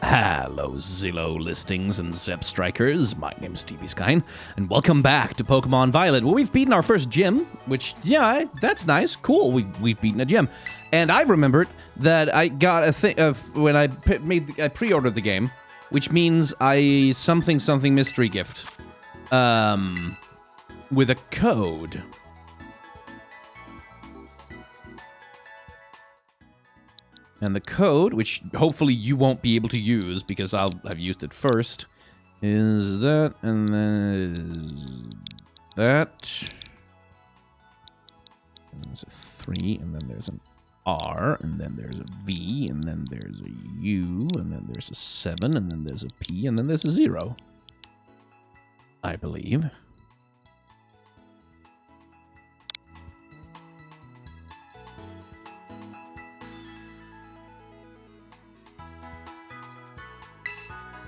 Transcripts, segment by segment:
Hello, Zillow listings and Zep strikers. My name is TV Skyn, and welcome back to Pokemon Violet. Well, we've beaten our first gym, which, yeah, that's nice. Cool, we've beaten a gym. And I remembered that I got a thing when I pre-ordered the game, which means something mystery gift with a code. And the code, which hopefully you won't be able to use because I'll have used it first, is that, and then that. And there's a 3, and then there's an R, and then there's a V, and then there's a U, and then there's a 7, and then there's a P, and then there's a 0. I believe.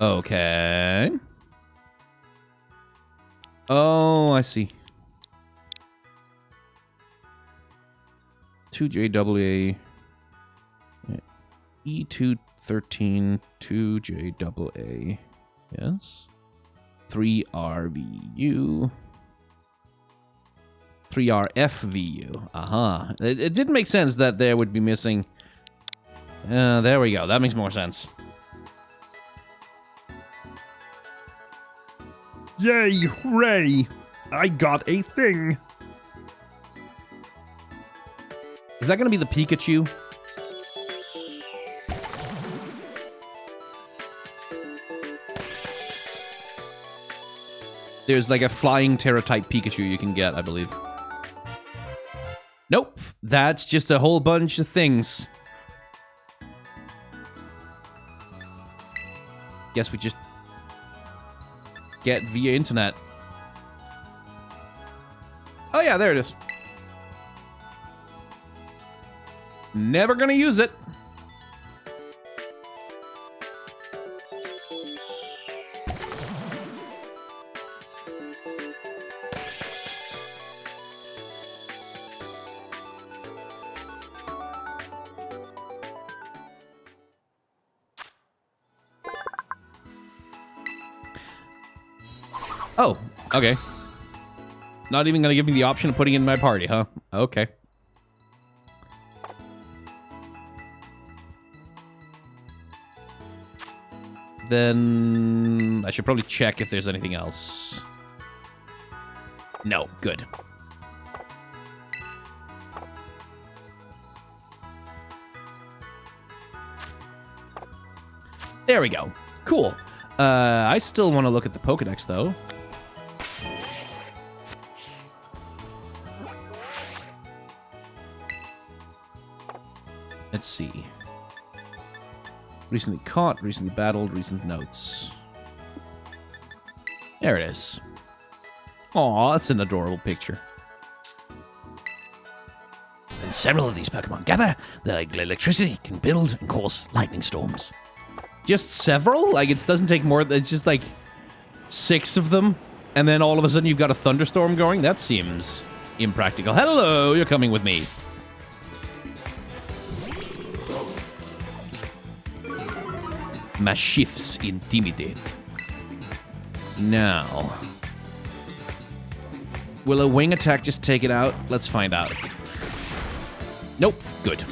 Okay. Oh, I see. 2JAA. E213 2JAA. Yes. 3RVU. 3RFVU. Aha. It didn't make sense that there would be missing. There we go. That makes more sense. Yay, hooray! I got a thing! Is that going to be the Pikachu? There's like a flying Terra-type Pikachu you can get, I believe. Nope, that's just a whole bunch of things. Guess we just get via internet. Oh yeah, there it is. Never gonna use it. Oh, okay. Not even gonna give me the option of putting it in my party, huh? Okay. Then I should probably check if there's anything else. No, good. There we go. Cool. I still want to look at the Pokedex, though. Let's see. Recently caught, recently battled, recent notes. There it is. Aw, that's an adorable picture. When several of these Pokemon gather, their electricity can build and cause lightning storms. Just several? Like, it doesn't take more, it's just like 6 of them, and then all of a sudden you've got a thunderstorm going? That seems impractical. Hello, you're coming with me. Mashif's Intimidate. Now. Will a wing attack just take it out? Let's find out. Nope. Good.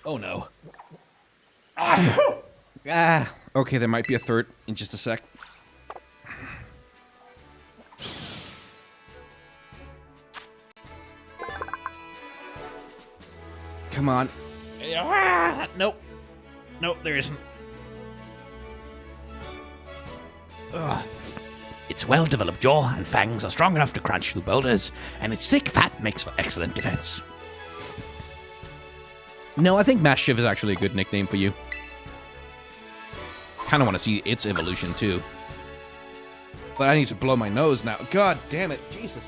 Oh no. Okay, there might be a third in just a sec. Come on. Nope. Nope, there isn't. Ugh. Its well-developed jaw and fangs are strong enough to crunch through boulders, and its thick fat makes for excellent defense. No, I think Mashiv is actually a good nickname for you. Kind of want to see its evolution, too. But I need to blow my nose now. God damn it. Jesus.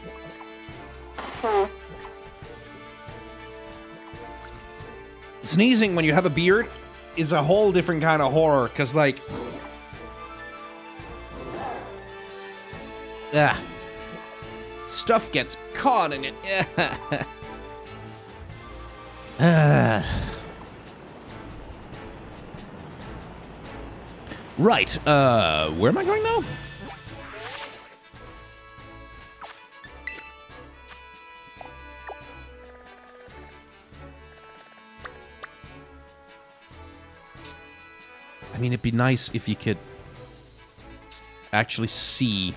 Sneezing when you have a beard is a whole different kind of horror, because, like... stuff gets caught in it. Right, where am I going now? I mean, it'd be nice if you could actually see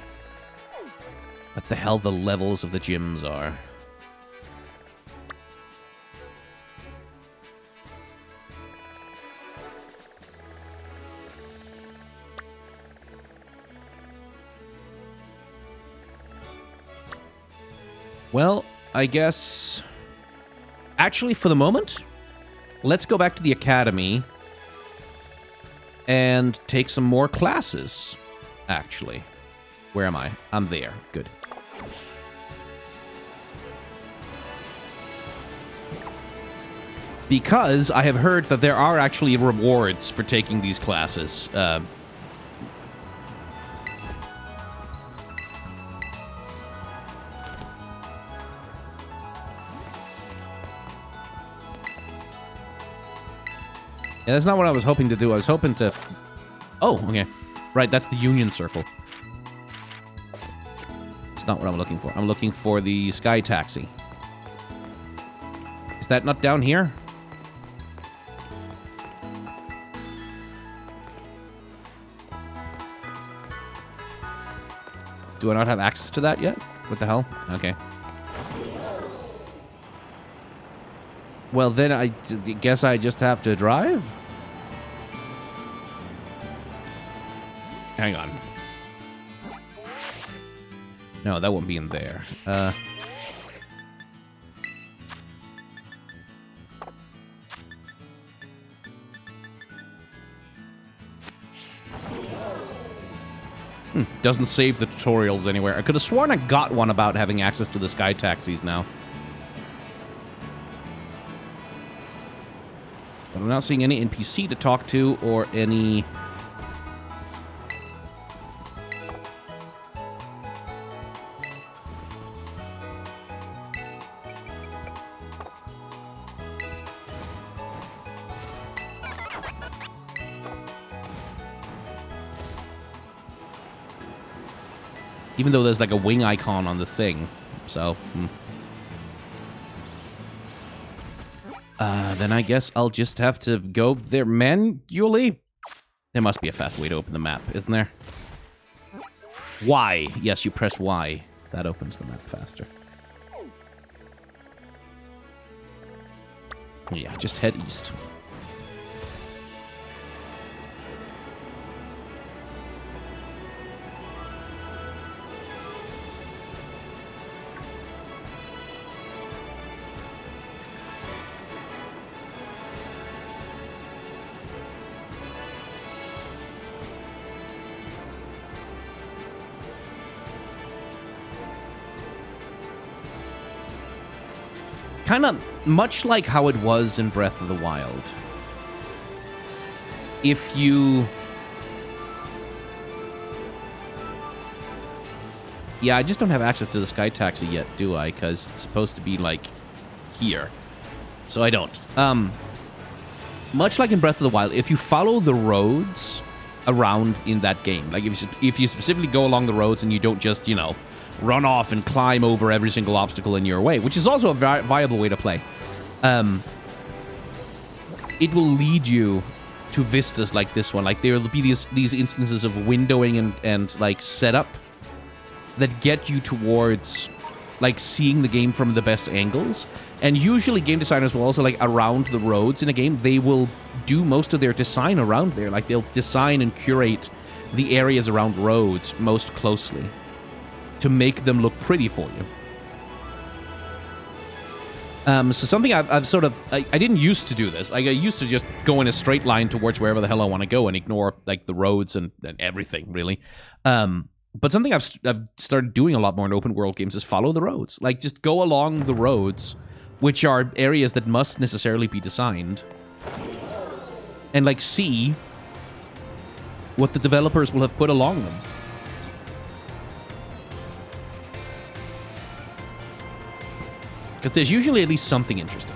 what the hell the levels of the gyms are. Well, I guess... actually, for the moment, let's go back to the academy and take some more classes, actually. Where am I? I'm there. Good. Because I have heard that there are actually rewards for taking these classes. Yeah, that's not what I was hoping to do. I was hoping to... oh, okay. Right, that's the Union Circle. It's not what I'm looking for. I'm looking for the Sky Taxi. Is that not down here? Do I not have access to that yet? What the hell? Okay. Well, then I guess I just have to drive? Hang on. No, that won't be in there. Doesn't save the tutorials anywhere. I could have sworn I got one about having access to the Sky Taxis now. But I'm not seeing any NPC to talk to or any... even though there's like a wing icon on the thing. So, then I guess I'll just have to go there manually. There must be a fast way to open the map, isn't there? Y. Yes, you press Y. That opens the map faster. Yeah, just head east. Kind of much like how it was in Breath of the Wild. If you... yeah, I just don't have access to the Sky Taxi yet, do I? Because it's supposed to be, like, here. So I don't. Much like in Breath of the Wild, if you follow the roads around in that game, like if you specifically go along the roads and you don't just, you know, run off and climb over every single obstacle in your way, which is also a viable way to play. It will lead you to vistas like this one. Like, there will be these instances of windowing and like, setup that get you towards, like, seeing the game from the best angles. And usually game designers will also, like, around the roads in a game, they will do most of their design around there. Like, they'll design and curate the areas around roads most closely to make them look pretty for you. So something I've sort of... I didn't used to do this. I used to just go in a straight line towards wherever the hell I want to go and ignore, like, the roads and everything, really. But something I've started doing a lot more in open world games is follow the roads. Like, just go along the roads, which are areas that must necessarily be designed, and, like, see what the developers will have put along them. Because there's usually at least something interesting.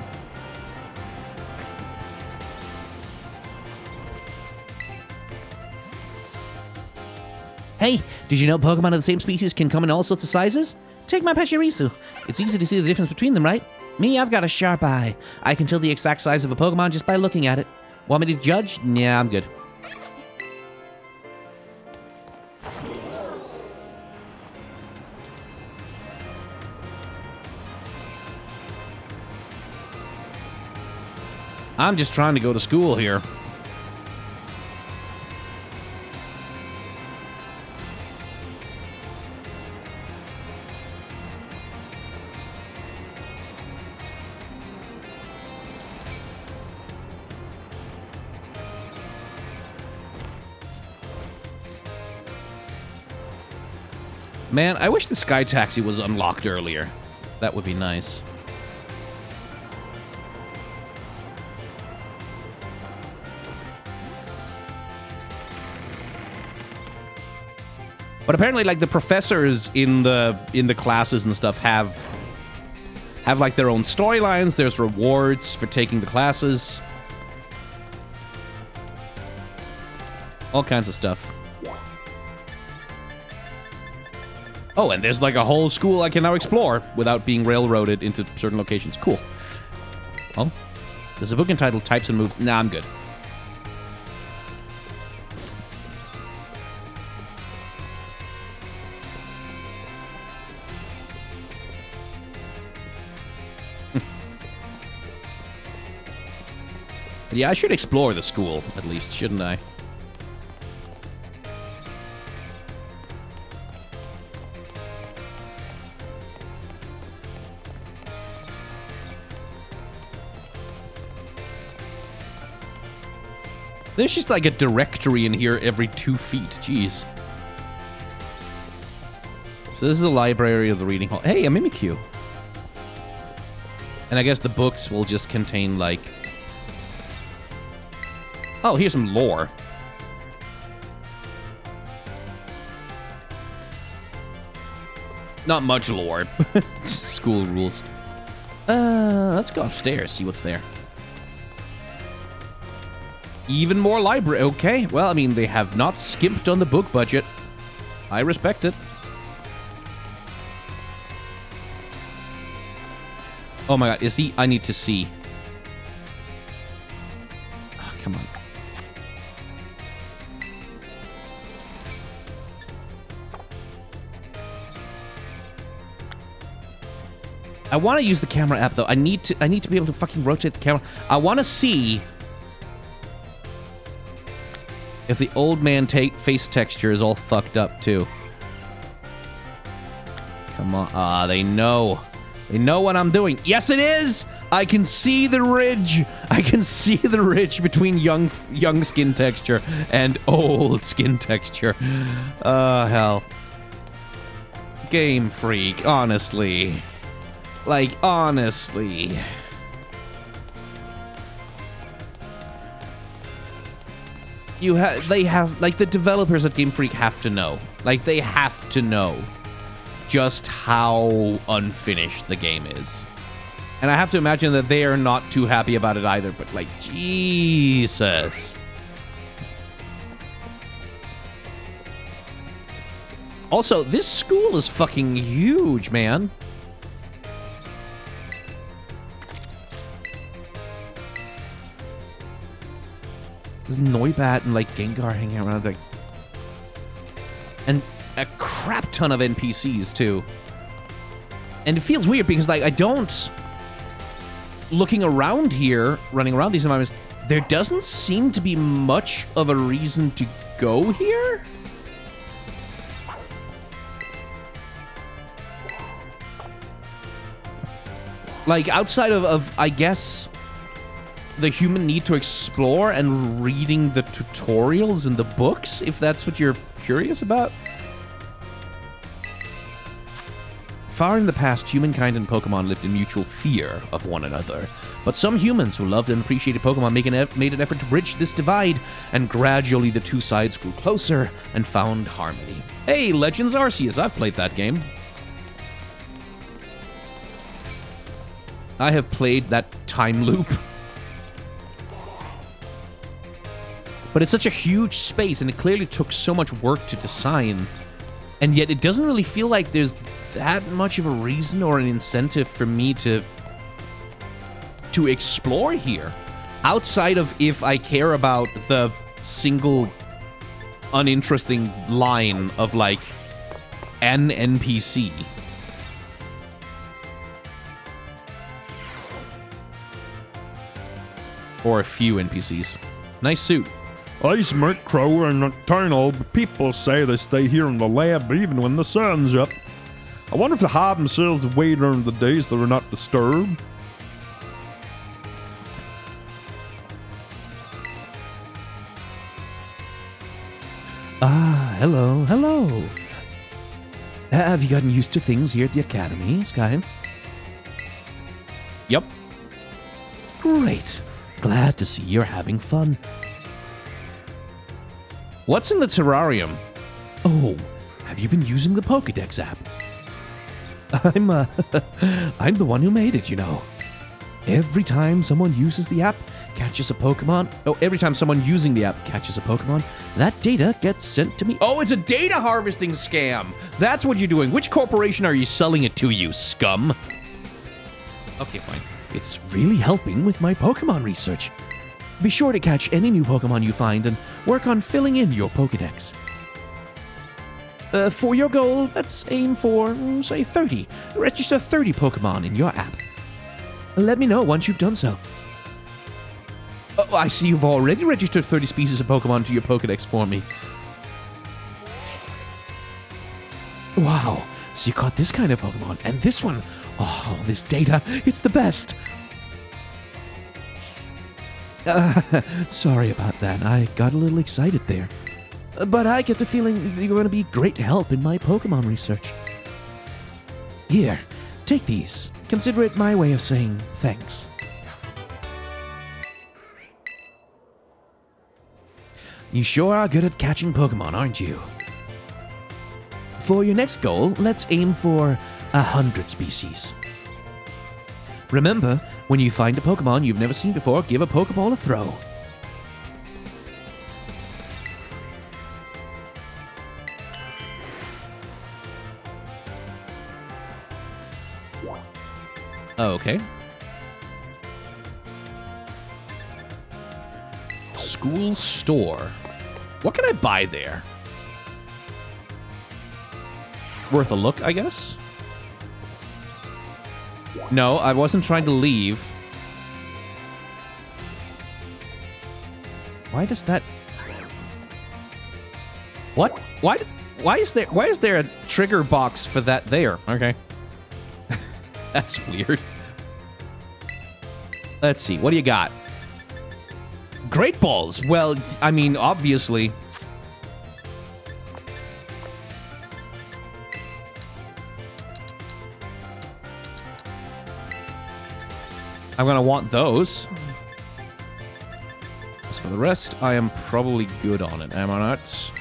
Hey, did you know Pokemon of the same species can come in all sorts of sizes? Take my Pachirisu. It's easy to see the difference between them, right? Me, I've got a sharp eye. I can tell the exact size of a Pokemon just by looking at it. Want me to judge? Yeah, I'm good. I'm just trying to go to school here. Man, I wish the Sky Taxi was unlocked earlier. That would be nice. But apparently, like, the professors in the classes and stuff have like their own storylines. There's rewards for taking the classes. All kinds of stuff. Oh, and there's like a whole school I can now explore without being railroaded into certain locations. Cool. Oh, there's a book entitled Types and Moves. Nah, I'm good. Yeah, I should explore the school, at least, shouldn't I? There's just like a directory in here every 2 feet. Jeez. So this is the library of the reading hall. Hey, a Mimikyu. And I guess the books will just contain, like... Oh, here's some lore. Not much lore. School rules. Let's go upstairs, see what's there. Even more library. Okay, well, I mean, they have not skimped on the book budget. I respect it. Oh my god, is he? I need to see. Oh, come on. I want to use the camera app though. I need to be able to fucking rotate the camera. I want to see if the old man face texture is all fucked up, too. Come on. Ah, they know. They know what I'm doing. Yes, it is! I can see the ridge. I can see the ridge between young skin texture and old skin texture. Hell. Game Freak, honestly. Like, honestly. They have, like, the developers at Game Freak have to know. Like, they have to know just how unfinished the game is. And I have to imagine that they are not too happy about it either, but, like, Jesus. Also, this school is fucking huge, man. There's Noibat and, like, Gengar hanging around, like... And a crap ton of NPCs, too. And it feels weird because, like, I don't... Looking around here, running around these environments, there doesn't seem to be much of a reason to go here? Like, outside of I guess... the human need to explore and reading the tutorials in the books, if that's what you're curious about. Far in the past, humankind and Pokemon lived in mutual fear of one another. But some humans who loved and appreciated Pokemon made an effort to bridge this divide, and gradually the two sides grew closer and found harmony. Hey, Legends Arceus, I've played that game. I have played that time loop. But it's such a huge space, and it clearly took so much work to design. And yet it doesn't really feel like there's that much of a reason or an incentive for me to explore here. Outside of if I care about the single uninteresting line of, like, an NPC. Or a few NPCs. Nice suit. Ice Murkrow are nocturnal, but people say they stay here in the lab even when the sun's up. I wonder if they hide themselves away during the days that are not disturbed. Ah, hello, hello. Have you gotten used to things here at the Academy, Sky? Yep. Great. Glad to see you're having fun. What's in the terrarium? Oh, have you been using the Pokédex app? I'm the one who made it, you know. Every time someone uses the app, catches a Pokemon... Oh, every time someone using the app catches a Pokemon, that data gets sent to me. Oh, it's a data harvesting scam! That's what you're doing. Which corporation are you selling it to, you scum? Okay, fine. It's really helping with my Pokemon research. Be sure to catch any new Pokemon you find and work on filling in your Pokédex. For your goal, let's aim for, say, 30. Register 30 Pokemon in your app. Let me know once you've done so. Oh, I see you've already registered 30 species of Pokemon to your Pokédex for me. Wow, so you caught this kind of Pokemon, and this one. Oh, this data, it's the best. Sorry about that. I got a little excited there. But I get the feeling you're going to be great help in my Pokemon research. Here, take these. Consider it my way of saying thanks. You sure are good at catching Pokemon, aren't you? For your next goal, let's aim for 100 species. Remember, when you find a Pokemon you've never seen before, give a Pokeball a throw. Okay. School store. What can I buy there? Worth a look, I guess? No, I wasn't trying to leave. Why does that... What? Why is there a trigger box for that there? Okay. That's weird. Let's see. What do you got? Great balls. Well, I mean, obviously. I'm going to want those. As for the rest, I am probably good on it, am I not?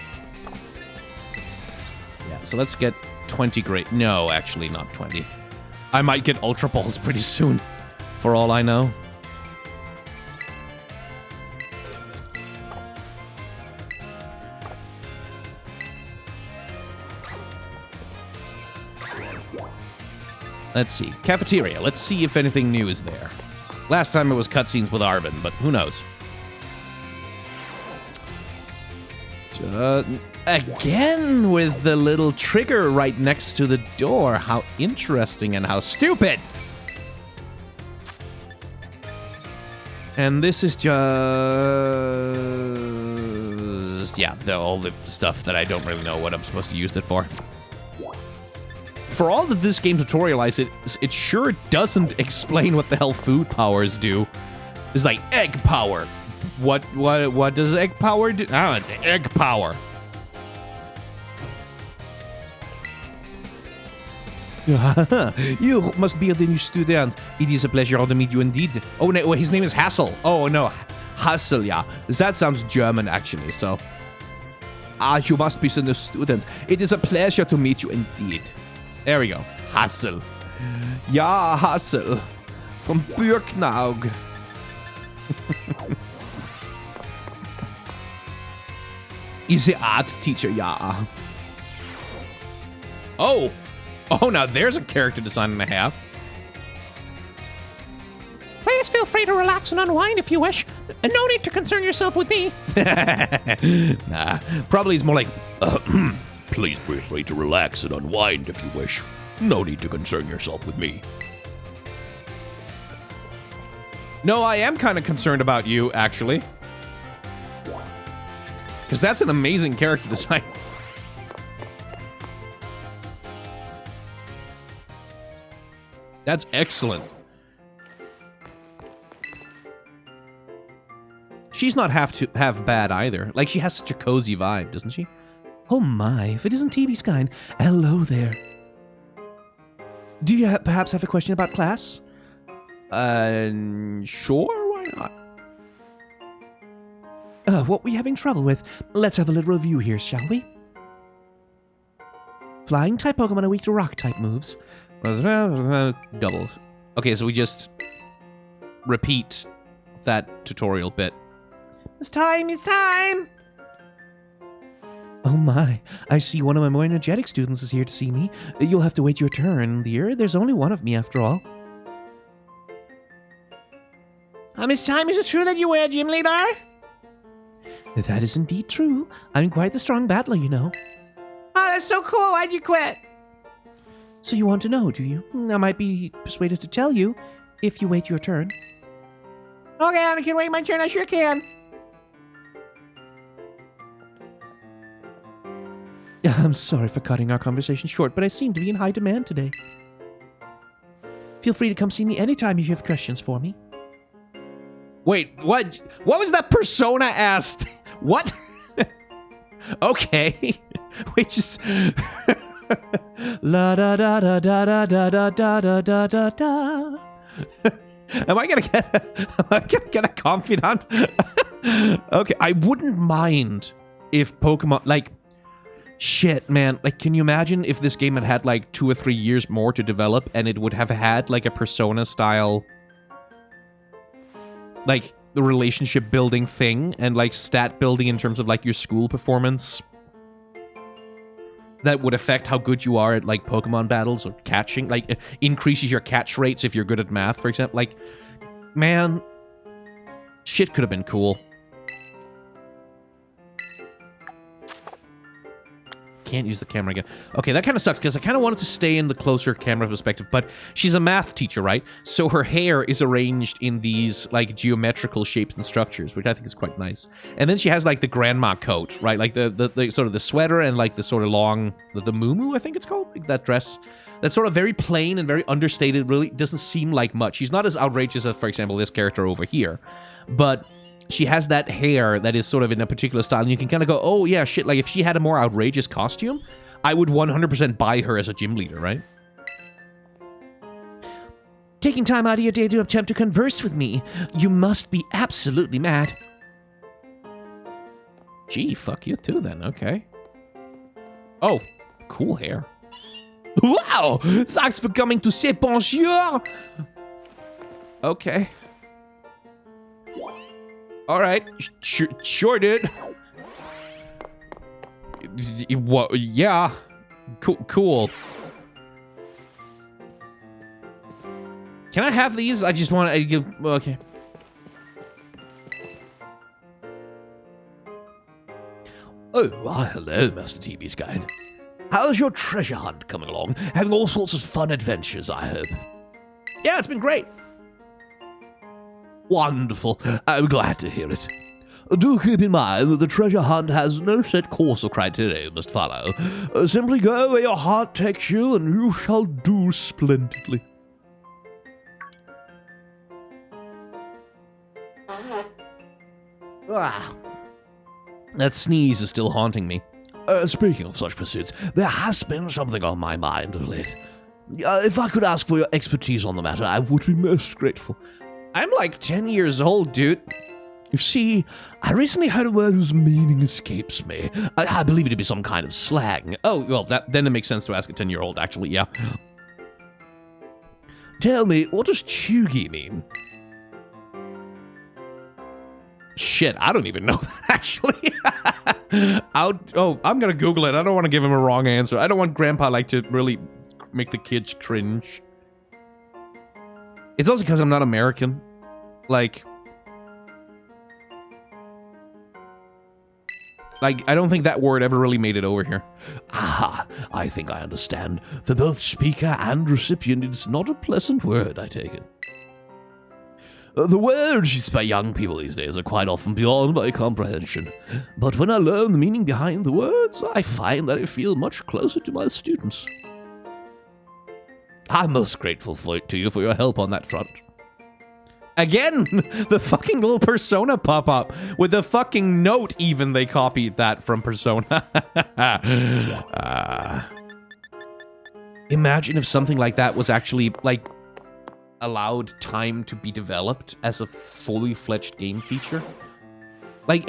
Yeah, so let's get 20 great... No, actually, not 20. I might get Ultra Balls pretty soon, for all I know. Let's see. Cafeteria. Let's see if anything new is there. Last time it was cutscenes with Arvin, but who knows? Again with the little trigger right next to the door. How interesting and how stupid! And this is just... Yeah, all the stuff that I don't really know what I'm supposed to use it for. For all that this game tutorializes, it sure doesn't explain what the hell food powers do. It's like egg power. What does egg power do? Oh, it's egg power. You must be the new student. It is a pleasure to meet you indeed. Oh, no, his name is Hassel. Oh, no. Hassel, yeah. That sounds German, actually, so. You must be the new student. It is a pleasure to meet you indeed. There we go. Hassel. Ja, Hassel. From Birknaug. Is the art teacher, yeah. Oh. Oh, now there's a character design and a half. Please feel free to relax and unwind if you wish. And no need to concern yourself with me. Nah, probably it's more like, Please feel free to relax and unwind if you wish. No need to concern yourself with me. no, I am kind of concerned about you, actually. Because that's an amazing character design. That's excellent. She's not half bad either. Like, she has such a cozy vibe, doesn't she? Oh my, if it isn't TB Skyn. Hello there. Do you perhaps have a question about class? Sure, why not? What were you having trouble with? Let's have a little review here, shall we? Flying type Pokemon are weak to rock type moves. Double. Okay, so we just repeat that tutorial bit. It's time! Oh my, I see one of my more energetic students is here to see me. You'll have to wait your turn, dear. There's only one of me after all. Miss Time, is it true that you were a gym leader? That is indeed true. I'm quite the strong battler, you know. Oh, that's so cool. Why'd you quit? So you want to know, do you? I might be persuaded to tell you, if you wait your turn. Okay, I can wait my turn. I sure can. I'm sorry for cutting our conversation short, but I seem to be in high demand today. Feel free to come see me anytime if you have questions for me. Wait, what? What was that persona asked? What? Okay. We just... La da da da da da da da da da da da. Am I gonna get a confidant? Okay, I wouldn't mind if Pokemon, like, shit, man. Like, can you imagine if this game had had like 2 or 3 years more to develop, and it would have had like a Persona style, like, the relationship building thing and like stat building in terms of like your school performance that would affect how good you are at like Pokemon battles or catching, like increases your catch rates if you're good at math, for example. Like, man, shit could have been cool. Can't use the camera again. Okay, that kind of sucks because I kind of wanted to stay in the closer camera perspective, but she's a math teacher, right? So her hair is arranged in these like geometrical shapes and structures, which I think is quite nice. And then she has like the grandma coat, right? Like the sort of the sweater and like the sort of long, the muumuu, I think it's called, like that dress. That's sort of very plain and very understated, really doesn't seem like much. She's not as outrageous as, for example, this character over here, but she has that hair that is sort of in a particular style, and you can kind of go, oh yeah, shit, like if she had a more outrageous costume, I would 100% buy her as a gym leader, right? Taking time out of your day to attempt to converse with me, you must be absolutely mad. Gee, fuck you too then, okay. Oh, cool hair. Wow! Thanks for coming to say bonjour! Okay. Alright, sure, dude. What? Yeah. Cool. Can I have these? I just want to... Okay. Oh, why, hello, Master TB's Guide. How's your treasure hunt coming along? Having all sorts of fun adventures, I hope. Yeah, it's been great. Wonderful. I'm glad to hear it. Do keep in mind that the treasure hunt has no set course or criteria you must follow. Simply go where your heart takes you, and you shall do splendidly. Ah. That sneeze is still haunting me. Speaking of such pursuits, there has been something on my mind of late. If I could ask for your expertise on the matter, I would be most grateful. I'm like 10 years old, dude. You see, I recently heard a word whose meaning escapes me. I believe it to be some kind of slang. Oh, well, then it makes sense to ask a 10-year-old, actually, yeah. Tell me, what does chuggy mean? Shit, I don't even know that, actually. I'm gonna Google it. I don't want to give him a wrong answer. I don't want Grandpa, like, to really make the kids cringe. It's also because I'm not American. Like, I don't think that word ever really made it over here. Ah, I think I understand. For both speaker and recipient, it's not a pleasant word, I take it. The words used by young people these days are quite often beyond my comprehension. But when I learn the meaning behind the words, I find that I feel much closer to my students. I'm most grateful to you for your help on that front. Again, the fucking little Persona pop-up with the fucking note even, they copied that from Persona. Imagine if something like that was actually, like, allowed time to be developed as a fully fledged game feature. Like,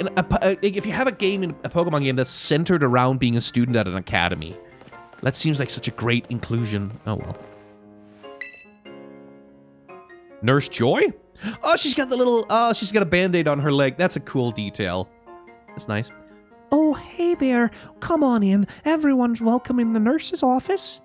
if you have a game, in a Pokemon game that's centered around being a student at an academy, that seems like such a great inclusion. Oh, well. Nurse Joy? Oh, she's got the little, she's got a Band-Aid on her leg. That's a cool detail. That's nice. Oh, hey there. Come on in. Everyone's welcome in the nurse's office.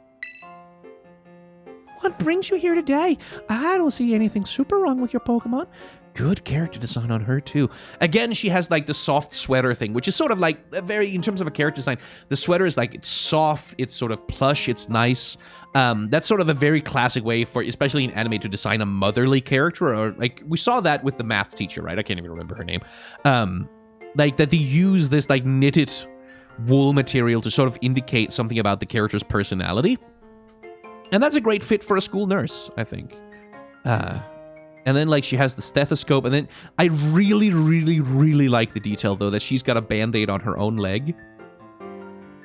What brings you here today? I don't see anything super wrong with your Pokemon. Good character design on her, too. Again, she has, like, the soft sweater thing, which is sort of, like, in terms of a character design, the sweater is, like, it's soft, it's sort of plush, it's nice. That's sort of a very classic way for, especially in anime, to design a motherly character, or, like, we saw that with the math teacher, right? I can't even remember her name. Like, that they use this, like, knitted wool material to sort of indicate something about the character's personality. And that's a great fit for a school nurse, I think. And then, like, she has the stethoscope, and then I really, really, really like the detail, though, that she's got a Band-Aid on her own leg.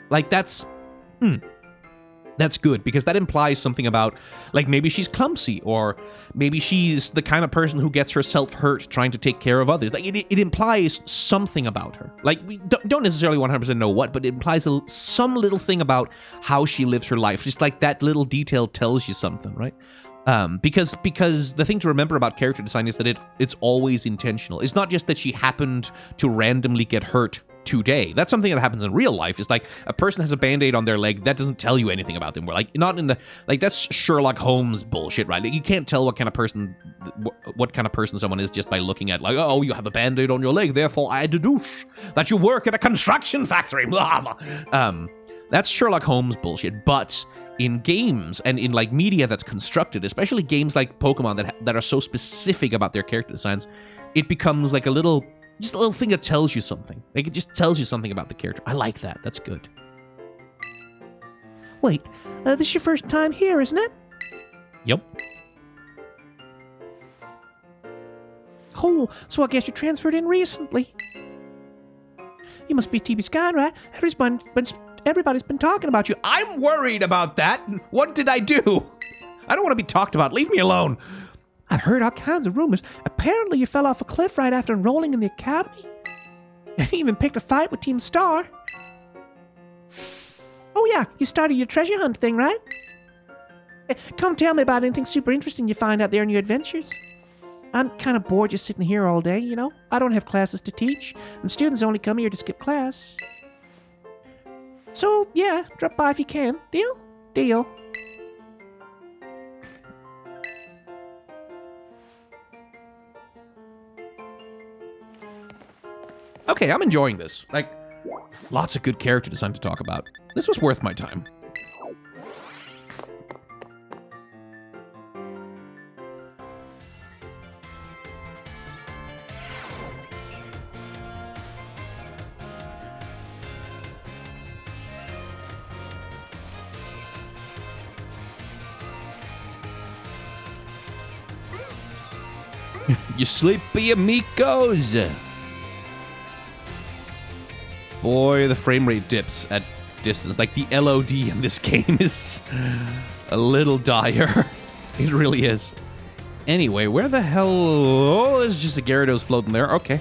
Like, that's good, because that implies something about, like, maybe she's clumsy, or maybe she's the kind of person who gets herself hurt trying to take care of others. Like, it implies something about her. Like, we don't necessarily 100% know what, but it implies some little thing about how she lives her life. Just like that little detail tells you something, right? Because the thing to remember about character design is that it's always intentional. It's not just that she happened to randomly get hurt today. That's something that happens in real life. It's like a person has a Band-Aid on their leg. That doesn't tell you anything about them. We're like, not in the, like, that's Sherlock Holmes bullshit, right? Like, you can't tell what kind of person someone is just by looking at, like, oh, you have a Band-Aid on your leg, therefore I deduce that you work at a construction factory. Blah, blah. That's Sherlock Holmes bullshit, but in games and in, like, media that's constructed, especially games like Pokemon that are so specific about their character designs, it becomes like just a little thing that tells you something. Like, it just tells you something about the character. I like that. That's good. Wait, this is your first time here, isn't it? Yep. Oh, so I guess you transferred in recently. You must be TB Sky, right? Everybody's been talking about you. I'm worried about that. What did I do? I don't want to be talked about. Leave me alone. I've heard all kinds of rumors. Apparently you fell off a cliff right after enrolling in the academy. And you even picked a fight with Team Star. Oh yeah, you started your treasure hunt thing, right? Come tell me about anything super interesting you find out there in your adventures. I'm kind of bored just sitting here all day, you know? I don't have classes to teach, and students only come here to skip class. So, yeah, drop by if you can. Deal? Deal. Okay, I'm enjoying this. Like, lots of good character design to talk about. This was worth my time. You sleepy amigos. Boy, the frame rate dips at distance. Like, the LOD in this game is... a little dire. It really is. Anyway, where the hell... Oh, there's just a Gyarados floating there. Okay.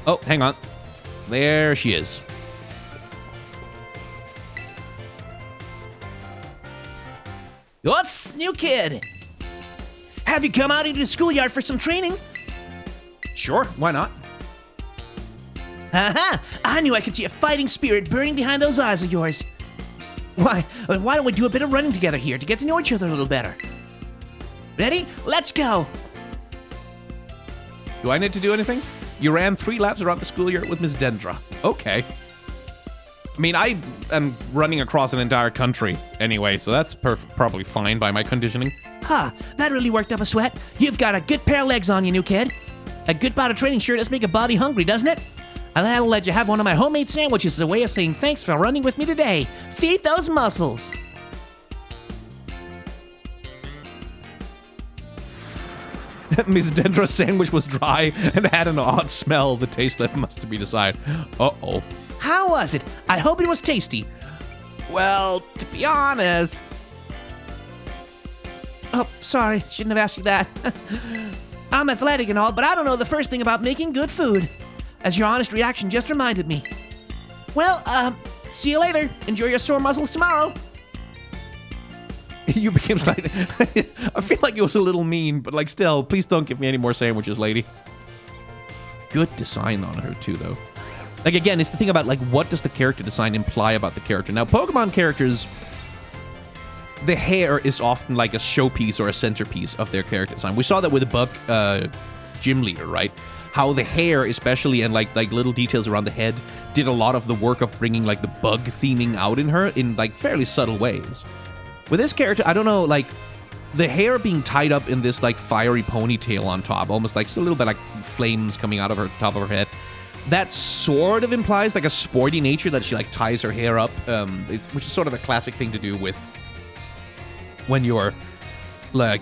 Oh, hang on. There she is. What's new kid? Have you come out into the schoolyard for some training? Sure, why not? Haha! I knew I could see a fighting spirit burning behind those eyes of yours. Why don't we do a bit of running together here to get to know each other a little better? Ready? Let's go! Do I need to do anything? You ran 3 laps around the schoolyard with Miss Dendra. Okay. I mean, I am running across an entire country anyway, so that's probably fine by my conditioning. Huh, that really worked up a sweat. You've got a good pair of legs on you, new kid. A good bout of training sure does make a body hungry, doesn't it? And I'll let you have one of my homemade sandwiches as a way of saying thanks for running with me today. Feed those muscles. Miss Dendra's sandwich was dry and had an odd smell. The taste level must be decided. Uh-oh. How was it? I hope it was tasty. Well, to be honest... Oh, sorry. Shouldn't have asked you that. I'm athletic and all, but I don't know the first thing about making good food. As your honest reaction just reminded me. Well, see you later. Enjoy your sore muscles tomorrow. You became slightly... I feel like it was a little mean, but like still, please don't give me any more sandwiches, lady. Good design on her too, though. Like again, it's the thing about like what does the character design imply about the character? Now, Pokemon characters, the hair is often like a showpiece or a centerpiece of their character design. We saw that with the Bug gym leader, right? How the hair, especially, and like little details around the head, did a lot of the work of bringing like the bug theming out in her in like fairly subtle ways. With this character, I don't know, like, the hair being tied up in this, like, fiery ponytail on top, almost like a little bit like flames coming out of her top of her head. That sort of implies, like, a sporty nature that she, like, ties her hair up, which is sort of a classic thing to do with when you're, like,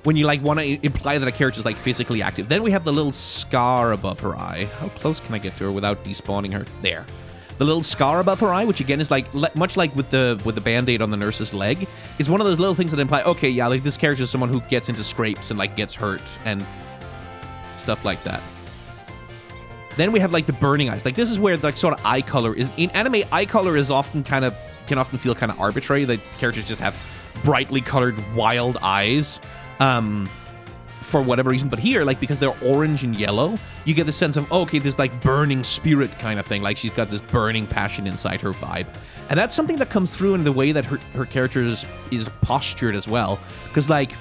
when you, like, want to imply that a character's, like, physically active. Then we have the little scar above her eye. How close can I get to her without despawning her? There. The little scar above her eye, which again is like much like with the band-aid on the nurse's leg, is one of those little things that imply, okay, yeah, like this character is someone who gets into scrapes and like gets hurt and stuff like that. Then we have like the burning eyes. Like this is where like sort of eye color is in anime. Eye color is often can often feel kind of arbitrary. The characters just have brightly colored wild eyes. For whatever reason, but here, like, because they're orange and yellow, you get the sense of, oh, okay, this, like, burning spirit kind of thing, like, she's got this burning passion inside her vibe, and that's something that comes through in the way that her character is postured as well, because, like,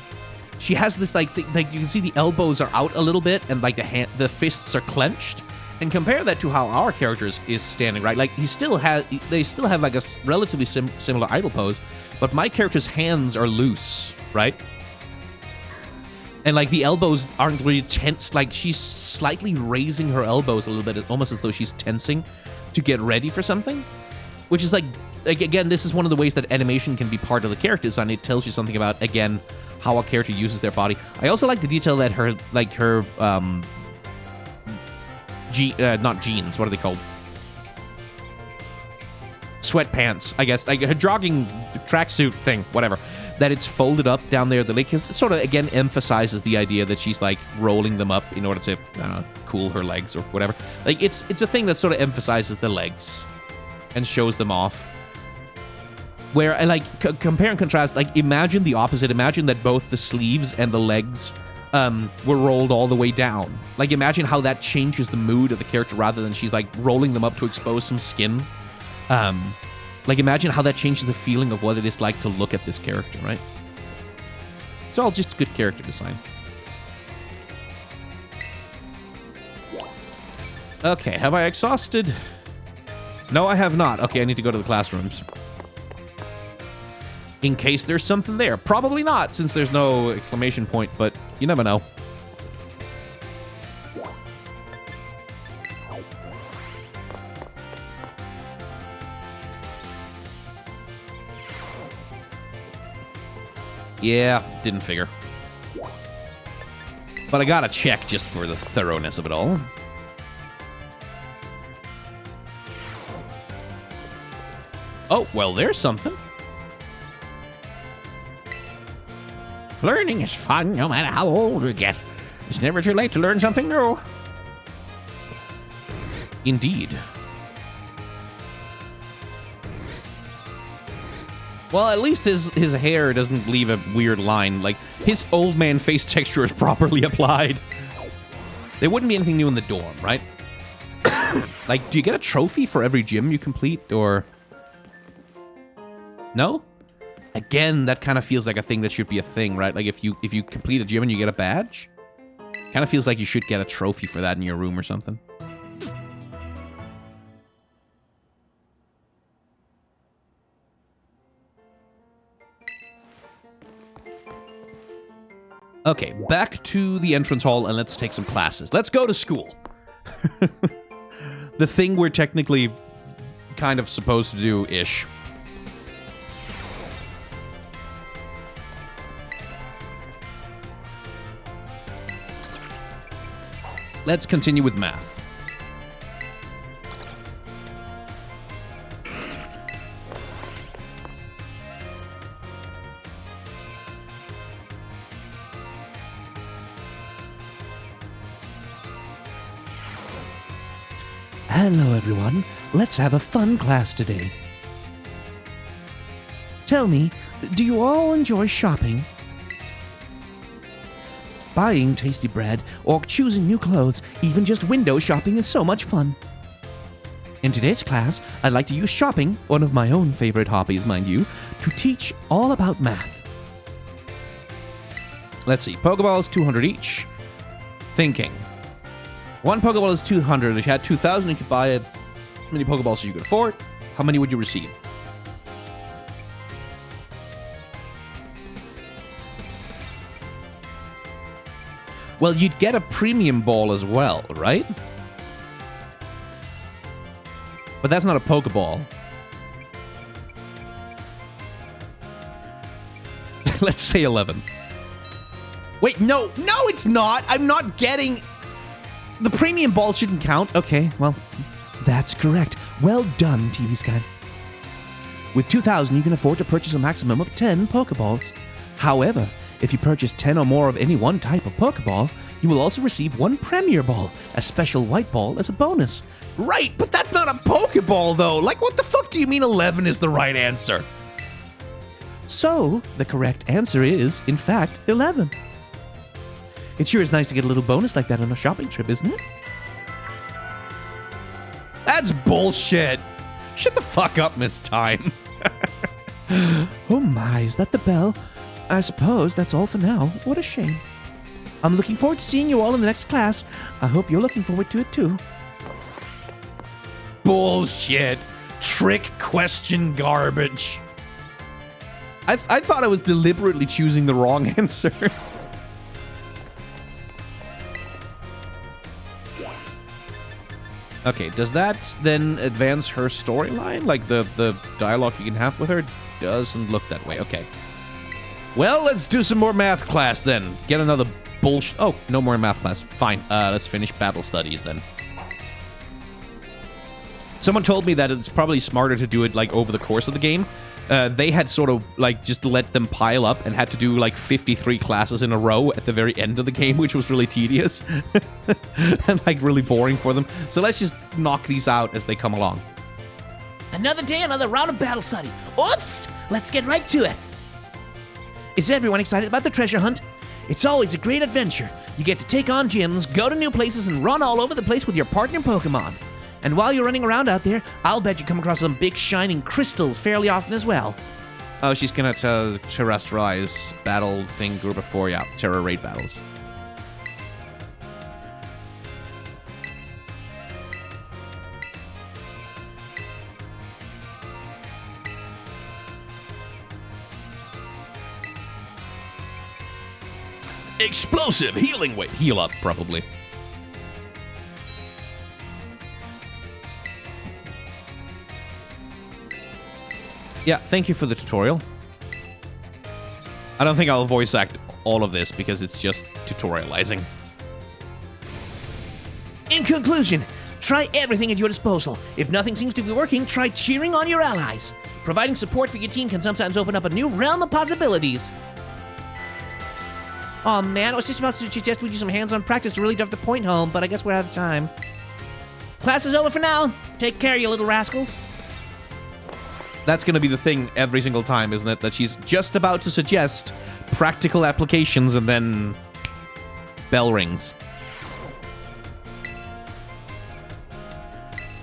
she has this, like, like, you can see the elbows are out a little bit, and, like, the fists are clenched, and compare that to how our character is standing, right, like, they still have, like, a relatively similar idle pose, but my character's hands are loose, right? And, like, the elbows aren't really tense. Like, she's slightly raising her elbows a little bit, almost as though she's tensing to get ready for something. Which is, like again, this is one of the ways that animation can be part of the character design. It tells you something about, again, how a character uses their body. I also like the detail that her not jeans, what are they called? Sweatpants, I guess. Like, her jogging tracksuit thing, whatever. That it's folded up down there. The leg sort of, again, emphasizes the idea that she's, like, rolling them up in order to, cool her legs or whatever. Like, it's a thing that sort of emphasizes the legs and shows them off. Where, like, compare and contrast, like, imagine the opposite. Imagine that both the sleeves and the legs were rolled all the way down. Like, imagine how that changes the mood of the character rather than she's, like, rolling them up to expose some skin. Like, imagine how that changes the feeling of what it is like to look at this character, right? It's all just good character design. Okay, have I exhausted? No, I have not. Okay, I need to go to the classrooms. In case there's something there. Probably not, since there's no exclamation point, but you never know. Yeah, didn't figure. But I gotta check just for the thoroughness of it all. Oh, well, there's something. Learning is fun no matter how old you get. It's never too late to learn something new. Indeed. Well, at least his hair doesn't leave a weird line. Like, his old man face texture is properly applied. There wouldn't be anything new in the dorm, right? Like, do you get a trophy for every gym you complete, or... No? Again, that kind of feels like a thing that should be a thing, right? Like, if you complete a gym and you get a badge, kind of feels like you should get a trophy for that in your room or something. Okay, back to the entrance hall, and let's take some classes. Let's go to school. The thing we're technically kind of supposed to do-ish. Let's continue with math. Hello, everyone. Let's have a fun class today. Tell me, do you all enjoy shopping? Buying tasty bread or choosing new clothes, even just window shopping is so much fun. In today's class, I'd like to use shopping, one of my own favorite hobbies, mind you, to teach all about math. Let's see. Pokeballs, 200 each. Thinking. One Pokeball is 200. If you had 2,000, you could buy it. How many Pokeballs as you could afford? How many would you receive? Well, you'd get a premium ball as well, right? But that's not a Pokeball. Let's say 11. Wait, no, it's not. I'm not getting... The premium ball shouldn't count. Okay, well, That's correct. Well done, TV Sky. With 2,000, you can afford to purchase a maximum of 10 Pokeballs. However, if you purchase 10 or more of any one type of Pokeball, you will also receive one Premier Ball, a special white ball, as a bonus. right, but that's not a Pokeball, though. Like, what the fuck do you mean 11 is the right answer? So, the correct answer is, in fact, 11. It sure is nice to get a little bonus like that on a shopping trip, isn't it? That's bullshit. Shut the fuck up, Miss Time. Oh my, is that the bell? I suppose that's all for now. What a shame. I'm looking forward to seeing you all in the next class. I hope you're looking forward to it too. Bullshit. Trick question garbage. I thought I was deliberately choosing the wrong answer. Okay, does that then advance her storyline? Like the dialogue you can have with her doesn't look that way. Okay. Well, let's do some more math class then. Get another bullshit. Oh, no more math class. Fine. Let's finish battle studies then. Someone told me that it's probably smarter to do it like over the course of the game. They had sort of like just let them pile up and had to do like 53 classes in a row at the very end of the game, which was really tedious and like really boring for them. So let's just knock these out as they come along. Another day, another round of battle study. Oops! Let's get right to it. Is everyone excited about the treasure hunt? It's always a great adventure. You get to take on gyms, go to new places, and run all over the place with your partner Pokemon. And while you're running around out there, I'll bet you come across some big shining crystals fairly often as well. Oh, she's gonna terrestrialize battle thing group of 4. Yeah, terror raid battles. Explosive healing. Wait, heal up probably. Yeah, thank you for the tutorial. I don't think I'll voice act all of this because it's just tutorializing. In conclusion, try everything at your disposal. If nothing seems to be working, try cheering on your allies. Providing support for your team can sometimes open up a new realm of possibilities. Oh man, I was just about to suggest we do some hands-on practice to really drive the point home, but I guess we're out of time. Class is over for now. Take care, you little rascals. That's going to be the thing every single time, isn't it? That she's just about to suggest practical applications and then bell rings.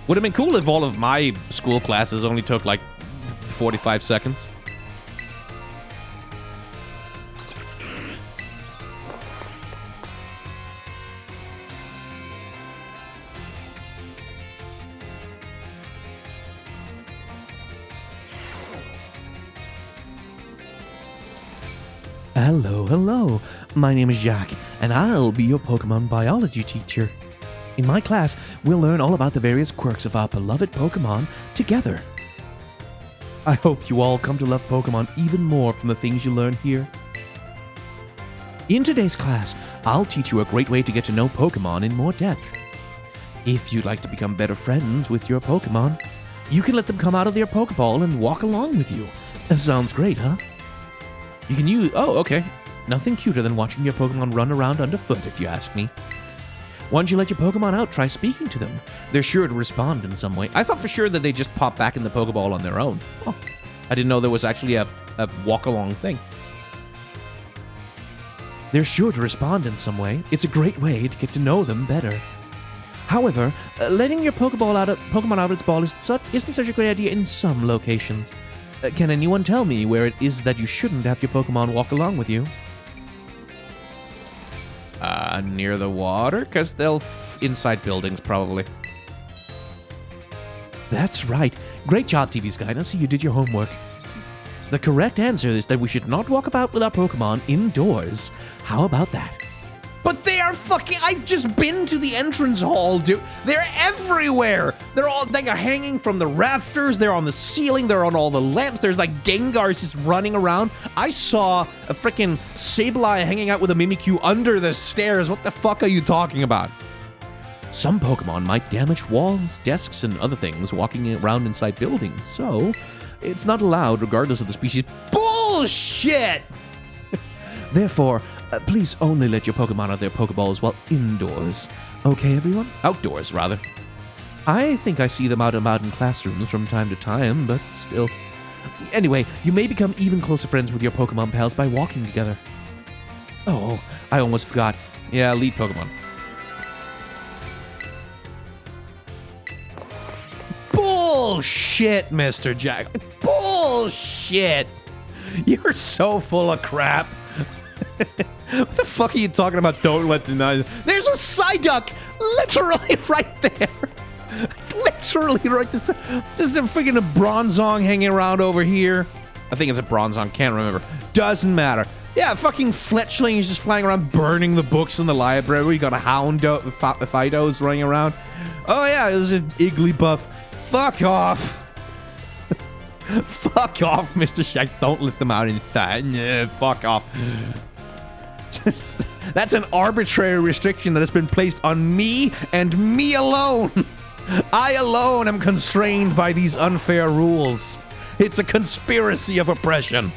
Would have been cool if all of my school classes only took like 45 seconds. Hello. My name is Jacq, and I'll be your Pokemon biology teacher. In my class, we'll learn all about the various quirks of our beloved Pokemon together. I hope you all come to love Pokemon even more from the things you learn here. In today's class, I'll teach you a great way to get to know Pokemon in more depth. If you'd like to become better friends with your Pokemon, you can let them come out of their Pokeball and walk along with you. That sounds great, huh? You can use... Oh, okay. Nothing cuter than watching your Pokemon run around underfoot, if you ask me. Once you let your Pokemon out, try speaking to them. They're sure to respond in some way. I thought for sure that they just pop back in the Pokeball on their own. Oh, I didn't know there was actually a walk-along thing. They're sure to respond in some way. It's a great way to get to know them better. However, letting your Pokemon out of its ball isn't such a great idea in some locations. Can anyone tell me where it is that you shouldn't have your Pokemon walk along with you? Near the water? Because they'll inside buildings, probably. That's right. Great job, TV Sky. Now see, you did your homework. The correct answer is that we should not walk about with our Pokemon indoors. How about that? But they are fucking... I've just been to the entrance hall, dude. They're everywhere. They're all like hanging from the rafters. They're on the ceiling. They're on all the lamps. There's like Gengars just running around. I saw a freaking Sableye hanging out with a Mimikyu under the stairs. What the fuck are you talking about? Some Pokemon might damage walls, desks, and other things walking around inside buildings, so it's not allowed regardless of the species. Bullshit! Therefore, please only let your Pokemon out of their Pokeballs while indoors. Okay, everyone? Outdoors, rather. I think I see them out and about in classrooms from time to time, but still. Anyway, you may become even closer friends with your Pokemon pals by walking together. Oh, I almost forgot. Yeah, lead Pokemon. Bullshit, Mr. Jacq. Bullshit! You're so full of crap. What the fuck are you talking about? Don't let the knives. There's a Psyduck literally right there. Literally right there. There's a freaking Bronzong hanging around over here. I think it's a Bronzong. Can't remember. Doesn't matter. Yeah, fucking Fletchling is just flying around burning the books in the library. You got a Fido's running around. Oh yeah, there's an Igglybuff. Fuck off. Fuck off, Mr. Jacq. Don't let them out inside. Yeah, fuck off. That's an arbitrary restriction that has been placed on me and me alone. I alone am constrained by these unfair rules. It's a conspiracy of oppression.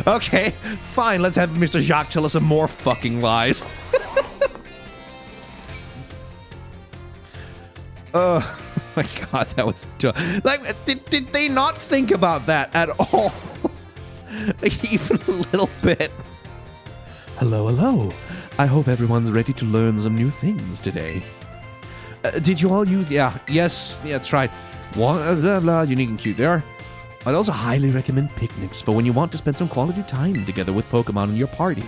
Okay, fine. Let's have Mr. Jacq tell us some more fucking lies. Oh my god, that was dumb. Like, did they not think about that at all? Like, even a little bit. Hello. I hope everyone's ready to learn some new things today. Did you all use... Yeah, that's right. Unique and cute. I'd also highly recommend picnics for when you want to spend some quality time together with Pokemon in your party.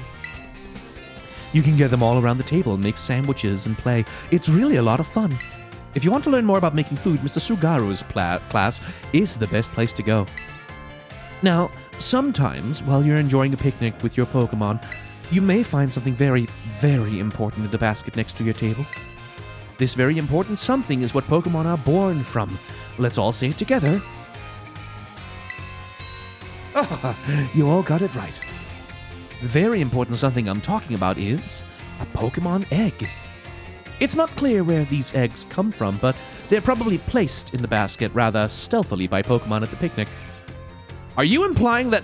You can get them all around the table and make sandwiches and play. It's really a lot of fun. If you want to learn more about making food, Mr. Sugaru's class is the best place to go. Now, sometimes, while you're enjoying a picnic with your Pokemon, you may find something very, very important in the basket next to your table. This very important something is what Pokemon are born from. Let's all say it together. Oh, you all got it right. The very important something I'm talking about is a Pokemon egg. It's not clear where these eggs come from, but they're probably placed in the basket rather stealthily by Pokemon at the picnic. Are you implying that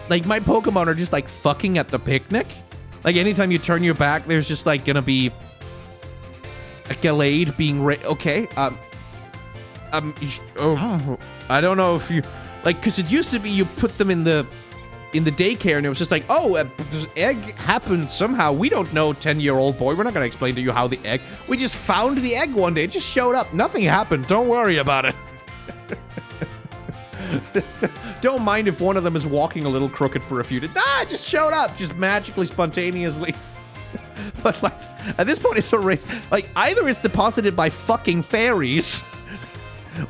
my Pokemon are just like fucking at the picnic? Like anytime you turn your back, there's just like gonna be a Gallade being okay. I don't know if you like, because it used to be you put them in the daycare and it was just like, oh, this egg happened somehow. We don't know, 10-year-old boy. We're not gonna explain to you how the egg. We just found the egg one day. It just showed up. Nothing happened. Don't worry about it. Don't mind if one of them is walking a little crooked for a few days. It just showed up, just magically, spontaneously. But like, at this point, it's a race. Like, either it's deposited by fucking fairies,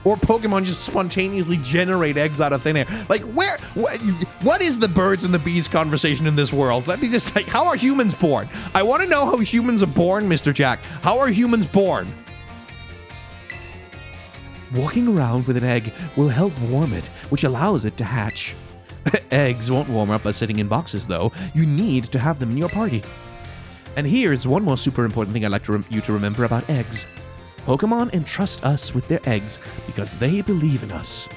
or Pokemon just spontaneously generate eggs out of thin air. Like, what is the birds and the bees conversation in this world? Let me just, like, how are humans born? I want to know how humans are born, Mr. Jacq. How are humans born? Walking around with an egg will help warm it, which allows it to hatch. Eggs won't warm up by sitting in boxes, though. You need to have them in your party. And here's one more super important thing I'd like you to remember about eggs. Pokemon entrust us with their eggs because they believe in us.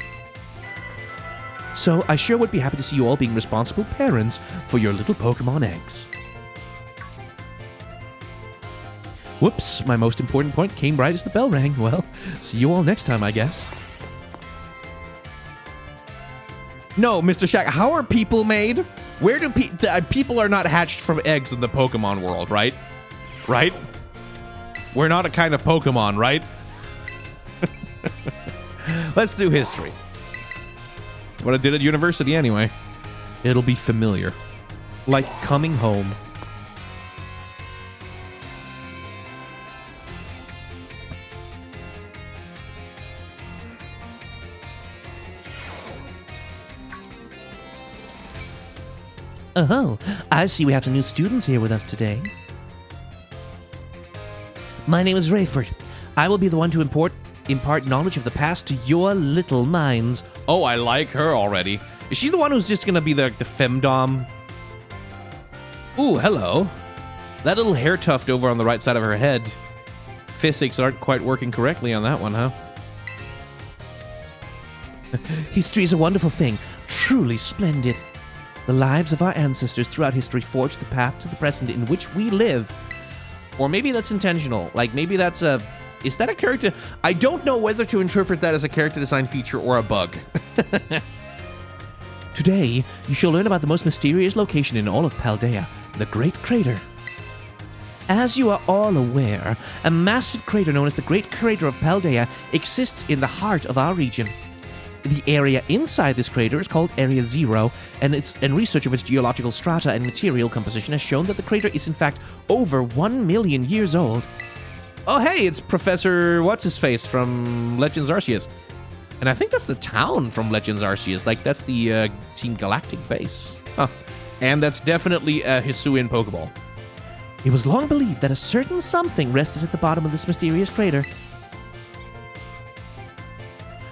So I sure would be happy to see you all being responsible parents for your little Pokemon eggs. Whoops, my most important point came right as the bell rang. Well, see you all next time, I guess. No, Mr. Jacq, how are people made? Where do people are not hatched from eggs in the Pokemon world, right? Right? We're not a kind of Pokemon, right? Let's do history. It's what I did at university anyway. It'll be familiar. Like coming home. Oh, I see we have some new students here with us today. My name is Rayford. I will be the one to impart knowledge of the past to your little minds. Oh, I like her already. Is she the one who's just gonna be the femdom? Ooh, hello. That little hair tuft over on the right side of her head. Physics aren't quite working correctly on that one, huh? History is a wonderful thing. Truly splendid. The lives of our ancestors throughout history forged the path to the present in which we live. Or maybe that's intentional. Like, maybe that's a... Is that a character? I don't know whether to interpret that as a character design feature or a bug. Today, you shall learn about the most mysterious location in all of Paldea, the Great Crater. As you are all aware, a massive crater known as the Great Crater of Paldea exists in the heart of our region. The area inside this crater is called Area Zero, and research of its geological strata and material composition has shown that the crater is in fact over 1 million years old. Oh hey, it's Professor What's-His-Face from Legends Arceus. And I think that's the town from Legends Arceus, like that's the Team Galactic base. Huh. And that's definitely a Hisuian Pokeball. It was long believed that a certain something rested at the bottom of this mysterious crater.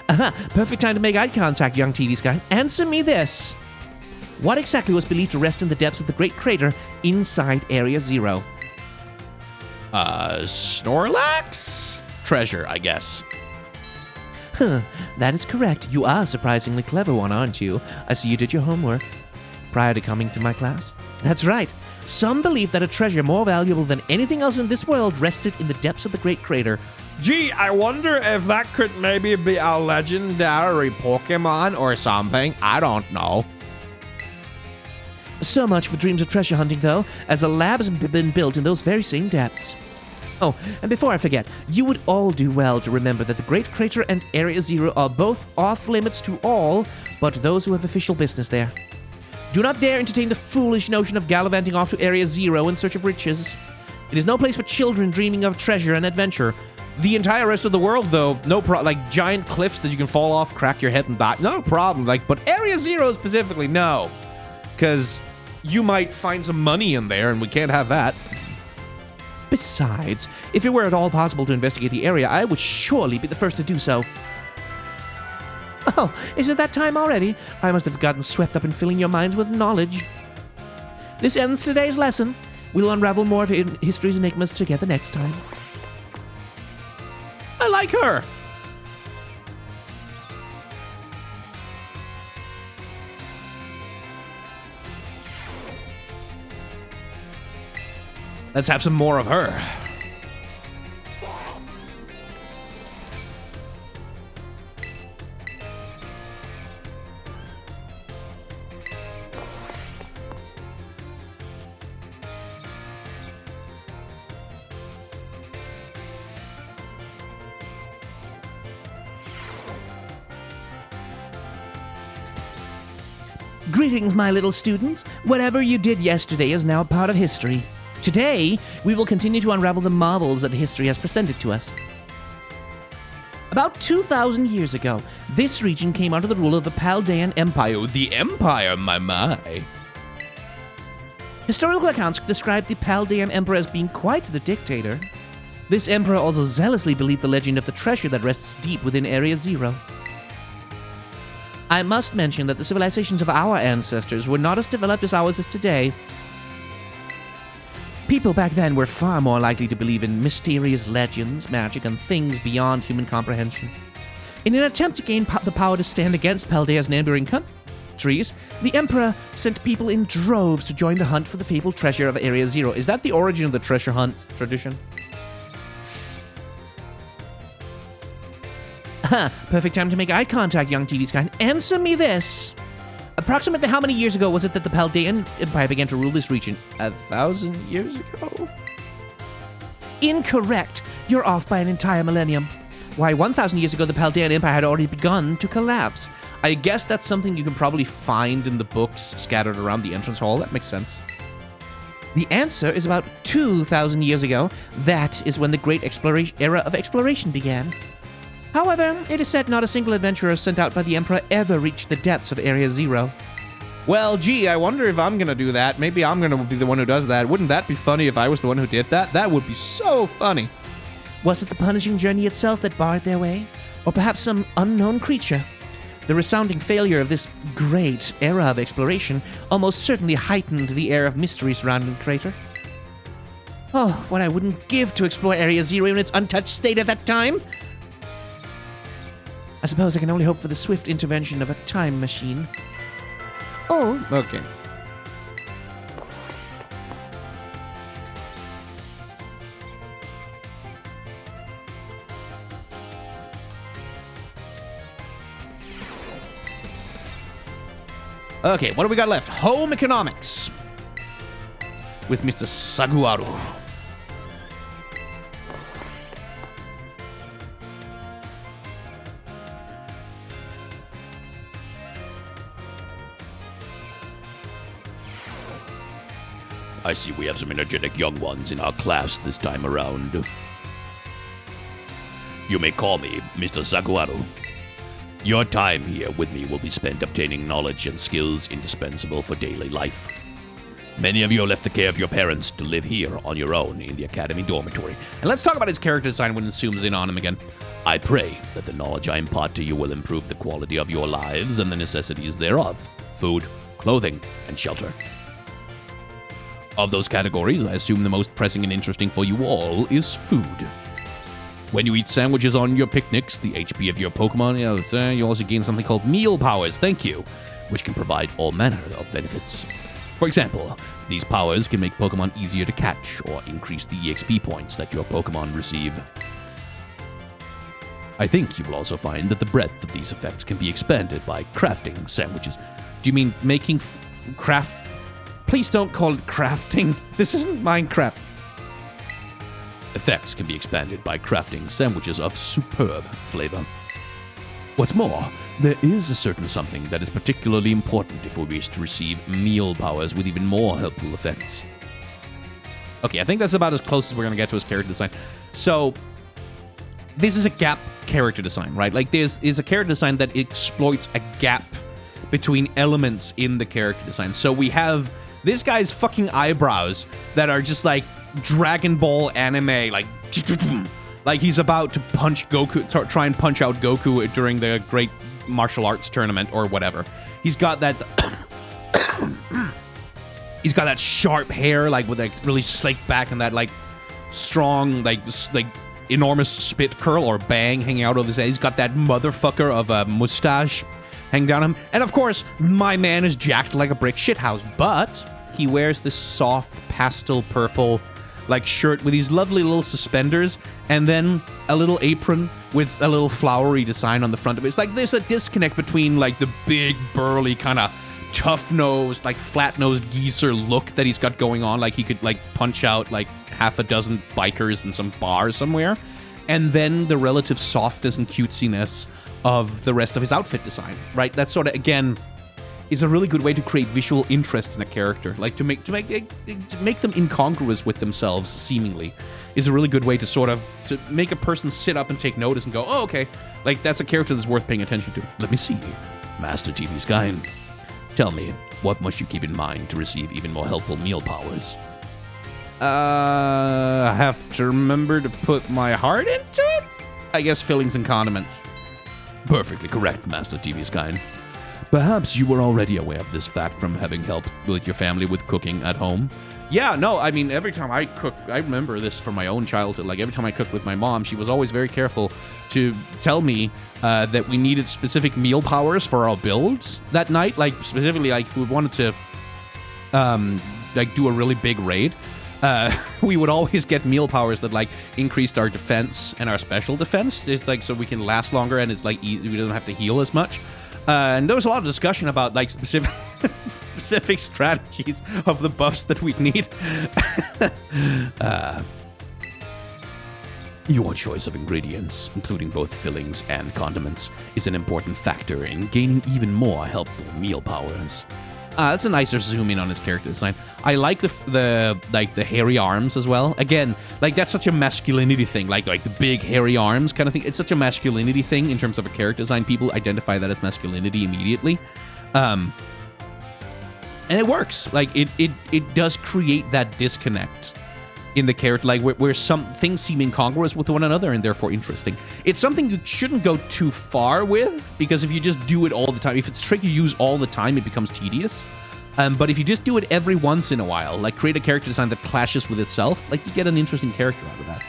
Aha, perfect time to make eye contact, young TV Sky. Answer me this. What exactly was believed to rest in the depths of the Great Crater inside Area Zero? Snorlax? Treasure, I guess. Huh, that is correct. You are a surprisingly clever one, aren't you? I see you did your homework prior to coming to my class. That's right. Some believe that a treasure more valuable than anything else in this world rested in the depths of the Great Crater. Gee, I wonder if that could maybe be a legendary Pokemon or something. I don't know. So much for dreams of treasure hunting, though, as a lab has been built in those very same depths. Oh, and before I forget, you would all do well to remember that the Great Crater and Area Zero are both off-limits to all but those who have official business there. Do not dare entertain the foolish notion of gallivanting off to Area Zero in search of riches. It is no place for children dreaming of treasure and adventure. The entire rest of the world, though, no problem. Like giant cliffs that you can fall off, crack your head, and die. No problem. Like, but Area Zero specifically, no, because you might find some money in there, and we can't have that. Besides, if it were at all possible to investigate the area, I would surely be the first to do so. Oh, is it that time already? I must have gotten swept up in filling your minds with knowledge. This ends today's lesson. We'll unravel more of history's enigmas together next time. like her. Let's have some more of her. Greetings, my little students. Whatever you did yesterday is now part of history. Today, we will continue to unravel the marvels that history has presented to us. About 2,000 years ago, this region came under the rule of the Paldean Empire. The Empire, my. Historical accounts describe the Paldean Emperor as being quite the dictator. This emperor also zealously believed the legend of the treasure that rests deep within Area Zero. I must mention that the civilizations of our ancestors were not as developed as ours is today. People back then were far more likely to believe in mysterious legends, magic, and things beyond human comprehension. In an attempt to gain the power to stand against Paldea's neighboring countries, the Emperor sent people in droves to join the hunt for the fabled treasure of Area Zero. Is that the origin of the treasure hunt tradition? Perfect time to make eye contact, young TV Sky. Answer me this. Approximately how many years ago was it that the Paldean Empire began to rule this region? 1,000 years ago? Incorrect. You're off by an entire millennium. Why, 1,000 years ago, the Paldean Empire had already begun to collapse. I guess that's something you can probably find in the books scattered around the entrance hall. That makes sense. The answer is about 2,000 years ago. That is when the great era of exploration began. However, it is said not a single adventurer sent out by the Emperor ever reached the depths of Area Zero. Well, gee, I wonder if I'm gonna do that. Maybe I'm gonna be the one who does that. Wouldn't that be funny if I was the one who did that? That would be so funny. Was it the punishing journey itself that barred their way? Or perhaps some unknown creature? The resounding failure of this great era of exploration almost certainly heightened the air of mystery surrounding the crater. Oh, what I wouldn't give to explore Area Zero in its untouched state at that time! I suppose I can only hope for the swift intervention of a time machine. Oh, Okay. Okay, what do we got left? Home economics. With Mr. Saguaru. I see we have some energetic young ones in our class this time around. You may call me Mr. Saguaru. Your time here with me will be spent obtaining knowledge and skills indispensable for daily life. Many of you left the care of your parents to live here on your own in the academy dormitory. And let's talk about his character design when it zooms in on him again. I pray that the knowledge I impart to you will improve the quality of your lives and the necessities thereof. Food, clothing, and shelter. Of those categories, I assume the most pressing and interesting for you all is food. When you eat sandwiches on your picnics, the HP of your Pokémon, you also gain something called meal powers, thank you, which can provide all manner of benefits. For example, these powers can make Pokémon easier to catch or increase the EXP points that your Pokémon receive. I think you will also find that the breadth of these effects can be expanded by crafting sandwiches. Do you mean making craft? Please don't call it crafting. This isn't Minecraft. Effects can be expanded by crafting sandwiches of superb flavor. What's more, there is a certain something that is particularly important if we wish to receive meal powers with even more helpful effects. Okay, I think that's about as close as we're going to get to his character design. So, this is a gap character design, right? Like, there's a character design that exploits a gap between elements in the character design. So we have this guy's fucking eyebrows that are just like Dragon Ball anime, like he's about to punch Goku, try and punch out Goku during the great martial arts tournament or whatever. He's got that he's got that sharp hair, like with like really slicked back and that like strong like enormous spit curl or bang hanging out of his head. He's got that motherfucker of a mustache hanging down him. And of course, my man is jacked like a brick shithouse, but he wears this soft pastel purple like shirt with these lovely little suspenders and then a little apron with a little flowery design on the front of it. It's like there's a disconnect between like the big burly kind of tough-nosed, like flat-nosed geezer look that he's got going on, like he could like punch out like half a dozen bikers in some bar somewhere, and then the relative softness and cutesiness of the rest of his outfit design, right? That sort of, again, is a really good way to create visual interest in a character, like to make them incongruous with themselves, seemingly, is a really good way to sort of to make a person sit up and take notice and go, oh, okay, like that's a character that's worth paying attention to. Let me see, Master TV Sky. Tell me, what must you keep in mind to receive even more helpful meal powers? I have to remember to put my heart into it? I guess fillings and condiments. Perfectly correct, Master TV Sky. Perhaps you were already aware of this fact from having helped with your family with cooking at home. Yeah, no, I mean, every time I cook, I remember this from my own childhood. Like, every time I cooked with my mom, she was always very careful to tell me that we needed specific meal powers for our builds that night. Like, specifically, like, if we wanted to, like, do a really big raid, we would always get meal powers that, like, increased our defense and our special defense. It's, like, so we can last longer and it's, like, we don't have to heal as much. And there was a lot of discussion about like specific strategies of the buffs that we'd need. Your choice of ingredients, including both fillings and condiments, is an important factor in gaining even more helpful meal powers. That's a nicer zoom in on his character design. I like the hairy arms as well. Again, like that's such a masculinity thing. Like the big hairy arms kind of thing. It's such a masculinity thing in terms of a character design. People identify that as masculinity immediately, and it works. Like it does create that disconnect in the character, like where some things seem incongruous with one another and therefore interesting. It's something you shouldn't go too far with, because if you just do it all the time, if it's a trick you use all the time, it becomes tedious. But if you just do it every once in a while, like create a character design that clashes with itself, like you get an interesting character out of that.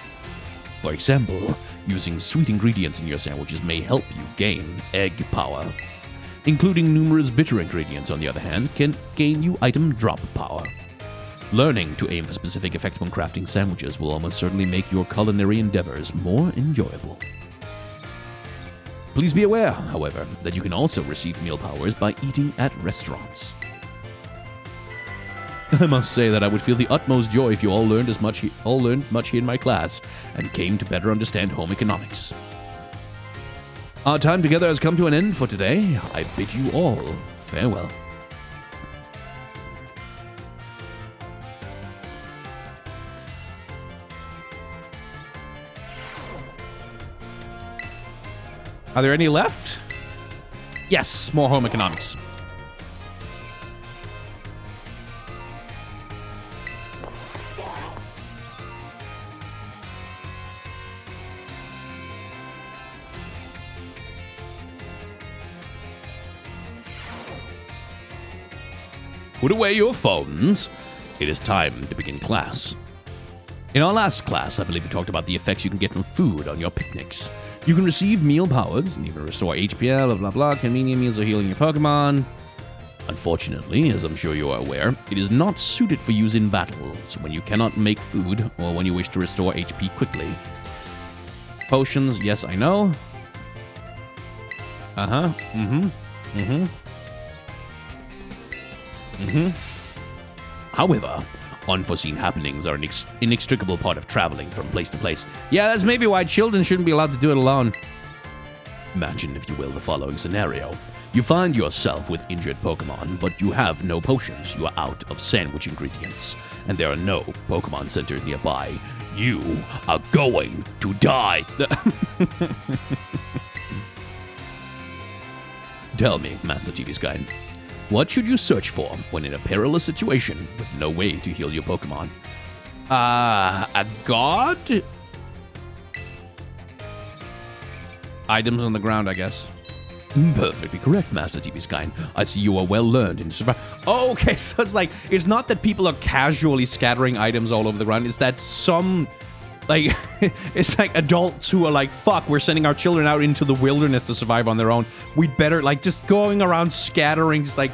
For example, using sweet ingredients in your sandwiches may help you gain egg power. Including numerous bitter ingredients, on the other hand, can gain you item drop power. Learning to aim for specific effects when crafting sandwiches will almost certainly make your culinary endeavors more enjoyable. Please be aware, however, that you can also receive meal powers by eating at restaurants. I must say that I would feel the utmost joy if you all learned much here in my class and came to better understand home economics. Our time together has come to an end for today. I bid you all farewell. Are there any left? Yes, more home economics. Put away your phones. It is time to begin class. In our last class, I believe we talked about the effects you can get from food on your picnics. You can receive meal powers and even restore HP, blah blah blah, convenient meals or healing your Pokemon. Unfortunately, as I'm sure you are aware, it is not suited for use in battle, so when you cannot make food or when you wish to restore HP quickly. Potions, yes, I know. However, unforeseen happenings are an inextricable part of traveling from place to place. Yeah, that's maybe why children shouldn't be allowed to do it alone. Imagine, if you will, the following scenario. You find yourself with injured Pokemon, but you have no potions. You are out of sandwich ingredients, and there are no Pokemon centers nearby. You are going to die. Tell me, Master TV Sky, what should you search for when in a perilous situation with no way to heal your Pokemon? A god? Items on the ground, I guess. Perfectly correct, Master TV Sky. I see you are well learned in survival. Oh, okay, so it's like, it's not that people are casually scattering items all over the ground, it's that some Like, it's like adults who are like, fuck, we're sending our children out into the wilderness to survive on their own. We'd better, like, just going around scattering, just like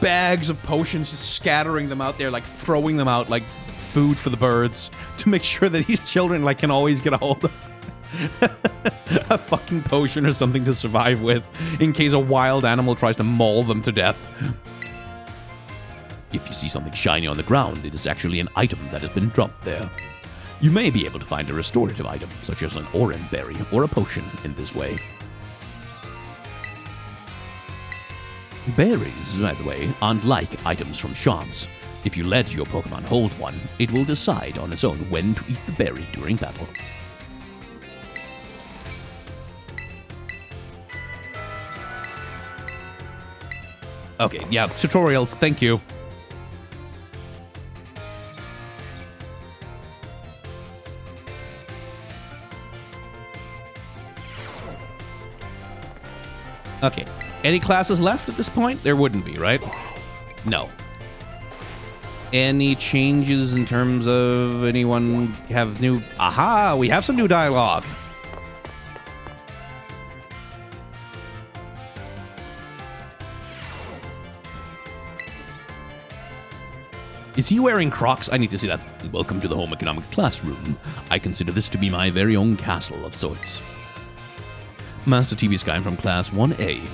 bags of potions, just scattering them out there, like throwing them out like food for the birds to make sure that these children, like, can always get a hold of a fucking potion or something to survive with in case a wild animal tries to maul them to death. If you see something shiny on the ground, it is actually an item that has been dropped there. You may be able to find a restorative item, such as an orange berry or a potion in this way. Berries, by the way, aren't like items from shops. If you let your Pokemon hold one, it will decide on its own when to eat the berry during battle. Okay, yeah, tutorials, thank you. Okay, any classes left at this point? There wouldn't be, right? No. Any changes in terms of anyone have new... Aha! We have some new dialogue. Is he wearing Crocs? I need to see that. Welcome to the home economics classroom. I consider this to be my very own castle of sorts. Master TV Sky from Class 1A.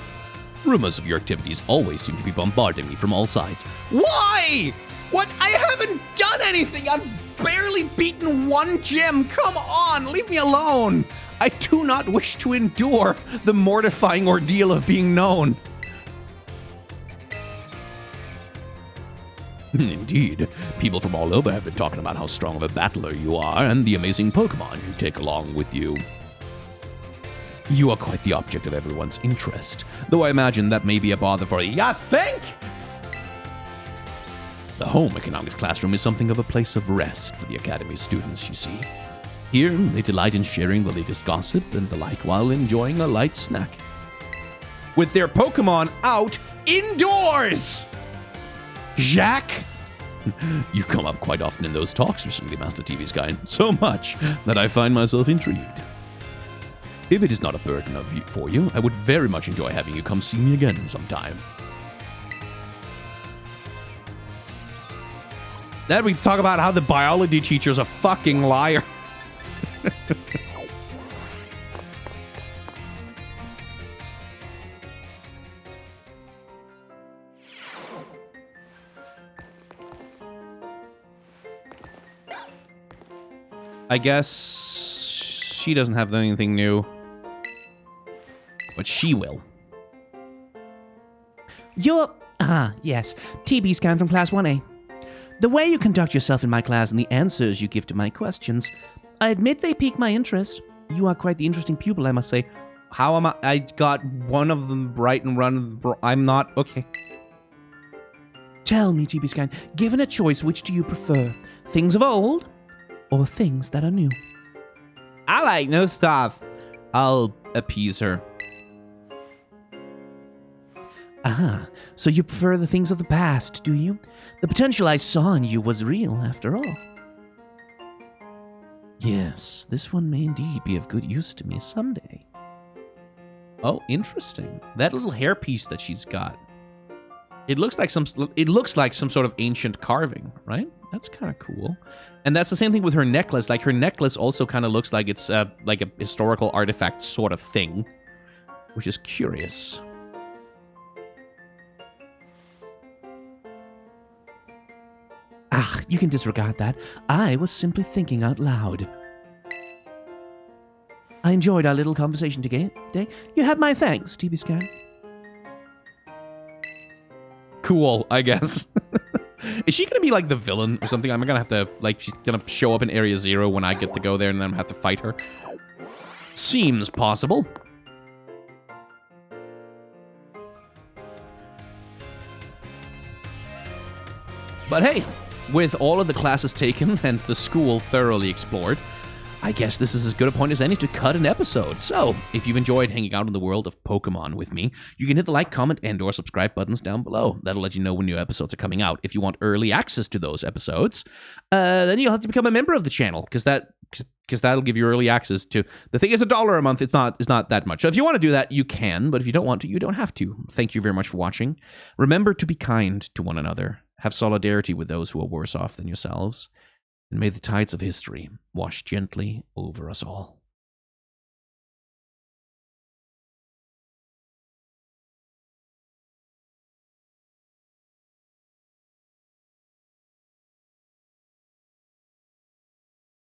Rumors of your activities always seem to be bombarding me from all sides. Why? What? I haven't done anything. I've barely beaten one gym. Come on, leave me alone. I do not wish to endure the mortifying ordeal of being known. Indeed, people from all over have been talking about how strong of a battler you are and the amazing Pokemon you take along with you. You are quite the object of everyone's interest, though I imagine that may be a bother for you. You think? The home economics classroom is something of a place of rest for the Academy students, you see. Here, they delight in sharing the latest gossip and the like while enjoying a light snack. With their Pokemon out indoors! Jacq! You come up quite often in those talks recently, Master TV Sky, so much that I find myself intrigued. If it is not a burden for you, I would very much enjoy having you come see me again sometime. Then we talk about how the biology teacher's a fucking liar. I guess she doesn't have anything new. But she will. You're... yes. TB Scan from Class 1A. The way you conduct yourself in my class and the answers you give to my questions, I admit they pique my interest. You are quite the interesting pupil, I must say. How am I? I got one of them right and run. I'm not... Okay. Tell me, TB Scan, given a choice, which do you prefer? Things of old or things that are new? I like new stuff. I'll appease her. So you prefer the things of the past, do you? The potential I saw in you was real, after all. Yes, this one may indeed be of good use to me someday. Oh, interesting. That little hairpiece that she's got. It looks like some sort of ancient carving, right? That's kind of cool. And that's the same thing with her necklace. Like, her necklace also kind of looks like it's like a historical artifact sort of thing, which is curious. You can disregard that. I was simply thinking out loud. I enjoyed our little conversation today. You have my thanks, TB Scan. Cool, I guess. Is she gonna be like the villain or something? I'm gonna have to, like, she's gonna show up in Area Zero when I get to go there and then I'm gonna have to fight her. Seems possible. But hey, with all of the classes taken and the school thoroughly explored, I guess this is as good a point as any to cut an episode. So, if you've enjoyed hanging out in the world of Pokemon with me, you can hit the like, comment, and or subscribe buttons down below. That'll let you know when new episodes are coming out. If you want early access to those episodes, then you'll have to become a member of the channel, because that because that'll give you early access to the thing. Is $1 a month. It's not that much. So if you want to do that, you can. But if you don't want to, you don't have to. Thank you very much for watching. Remember to be kind to one another. Have solidarity with those who are worse off than yourselves. And may the tides of history wash gently over us all.